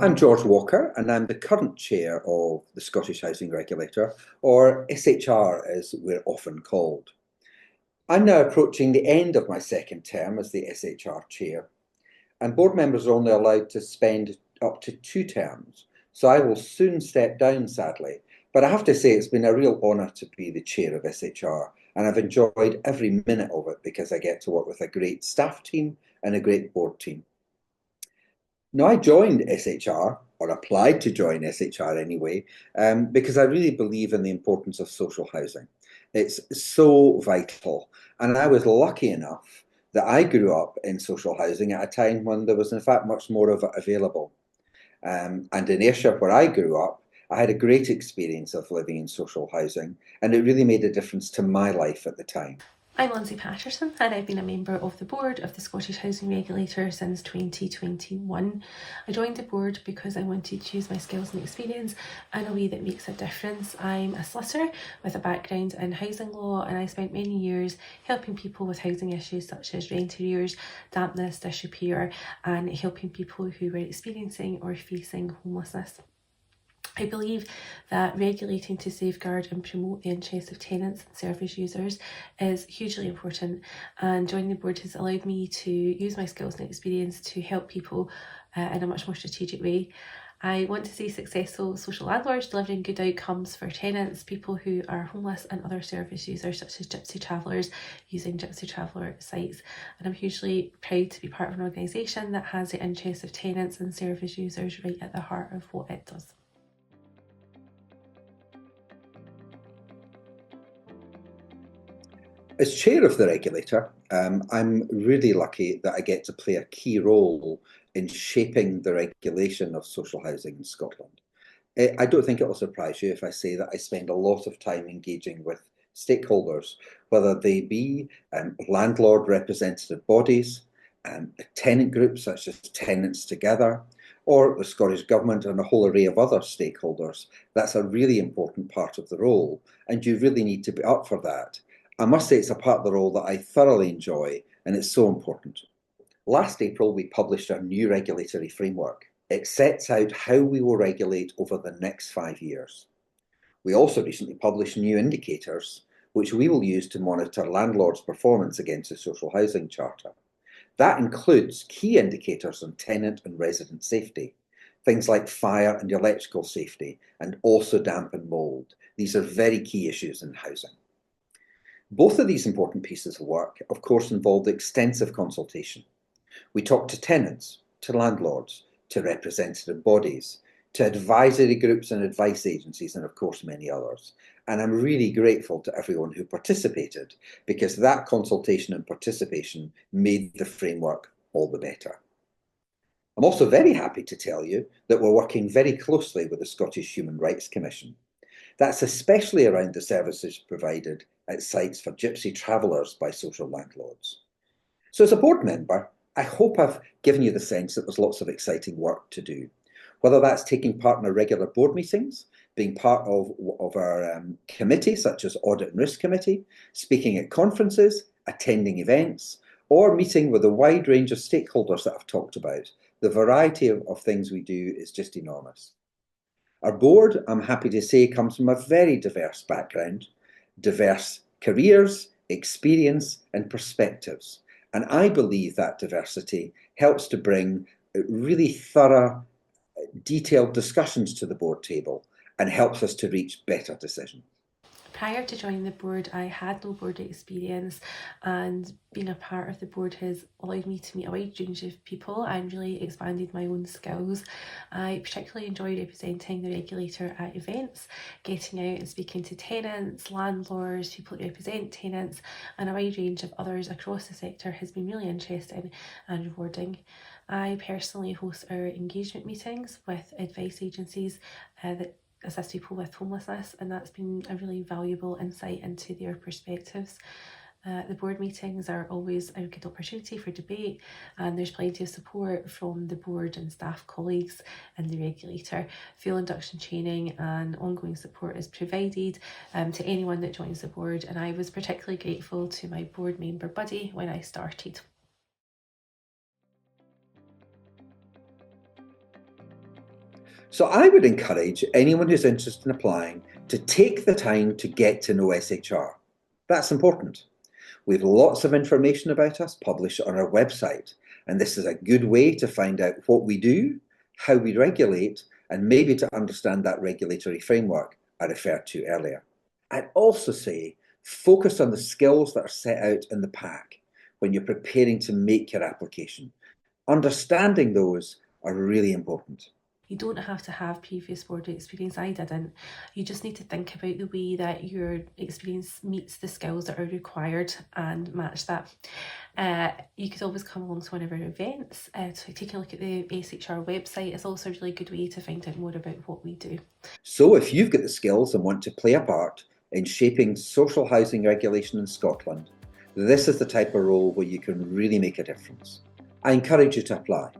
I'm George Walker, and I'm the current chair of the Scottish Housing Regulator, or SHR as we're often called. I'm now approaching the end of my second term as the SHR chair, and board members are only allowed to spend up to 2 terms, so I will soon step down, sadly. But I have to say it's been a real honour to be the chair of SHR, and I've enjoyed every minute of it because I get to work with a great staff team and a great board team. Now, I joined SHR, or applied to join SHR anyway, because I really believe in the importance of social housing. It's so vital. And I was lucky enough that I grew up in social housing at a time when there was, in fact, much more of it available. And in Ayrshire, where I grew up, I had a great experience of living in social housing, and it really made a difference to my life at the time. I'm Lindsay Patterson and I've been a member of the board of the Scottish Housing Regulator since 2021. I joined the board because I wanted to use my skills and experience in a way that makes a difference. I'm a solicitor with a background in housing law, and I spent many years helping people with housing issues such as rent arrears, dampness, disrepair, and helping people who were experiencing or facing homelessness. I believe that regulating to safeguard and promote the interests of tenants and service users is hugely important, and joining the board has allowed me to use my skills and experience to help people in a much more strategic way. I want to see successful social landlords delivering good outcomes for tenants, people who are homeless, and other service users such as gypsy travellers using gypsy traveller sites. And I'm hugely proud to be part of an organisation that has the interests of tenants and service users right at the heart of what it does. As chair of the regulator, I'm really lucky that I get to play a key role in shaping the regulation of social housing in Scotland. I don't think it will surprise you if I say that I spend a lot of time engaging with stakeholders, whether they be landlord representative bodies, tenant groups such as Tenants Together, or the Scottish Government and a whole array of other stakeholders. That's a really important part of the role, and you really need to be up for that. I must say it's a part of the role that I thoroughly enjoy, and it's so important. Last April, we published our new regulatory framework. It sets out how we will regulate over the next 5 years. We also recently published new indicators, which we will use to monitor landlords' performance against the Social Housing Charter. That includes key indicators on tenant and resident safety, things like fire and electrical safety, and also damp and mould. These are very key issues in housing. Both of these important pieces of work, of course, involved extensive consultation. We talked to tenants, to landlords, to representative bodies, to advisory groups and advice agencies, and of course many others. And I'm really grateful to everyone who participated, because that consultation and participation made the framework all the better. I'm also very happy to tell you that we're working very closely with the Scottish Human Rights Commission. That's especially around the services provided at sites for gypsy travellers by social landlords. So as a board member, I hope I've given you the sense that there's lots of exciting work to do, whether that's taking part in our regular board meetings, being part of our committee, such as Audit and Risk Committee, speaking at conferences, attending events, or meeting with a wide range of stakeholders that I've talked about. The variety of things we do is just enormous. Our board, I'm happy to say, comes from a very diverse background, diverse careers, experience, and perspectives. And I believe that diversity helps to bring really thorough, detailed discussions to the board table and helps us to reach better decisions. Prior to joining the board, I had no board experience, and being a part of the board has allowed me to meet a wide range of people and really expanded my own skills. I particularly enjoy representing the regulator at events, getting out and speaking to tenants, landlords, people that represent tenants, and a wide range of others across the sector has been really interesting and rewarding. I personally host our engagement meetings with advice agencies that assist people with homelessness, and that's been a really valuable insight into their perspectives. The board meetings are always a good opportunity for debate, and there's plenty of support from the board and staff colleagues and the regulator. Full induction training and ongoing support is provided to anyone that joins the board, and I was particularly grateful to my board member buddy when I started. So I would encourage anyone who's interested in applying to take the time to get to know SHR. That's important. We have lots of information about us published on our website, and this is a good way to find out what we do, how we regulate, and maybe to understand that regulatory framework I referred to earlier. I'd also say focus on the skills that are set out in the pack when you're preparing to make your application. Understanding those are really important. You don't have to have previous board experience. I didn't. You just need to think about the way that your experience meets the skills that are required and match that. You could always come along to one of our events. Taking a look at the SHR website is also a really good way to find out more about what we do. So if you've got the skills and want to play a part in shaping social housing regulation in Scotland, this is the type of role where you can really make a difference. I encourage you to apply.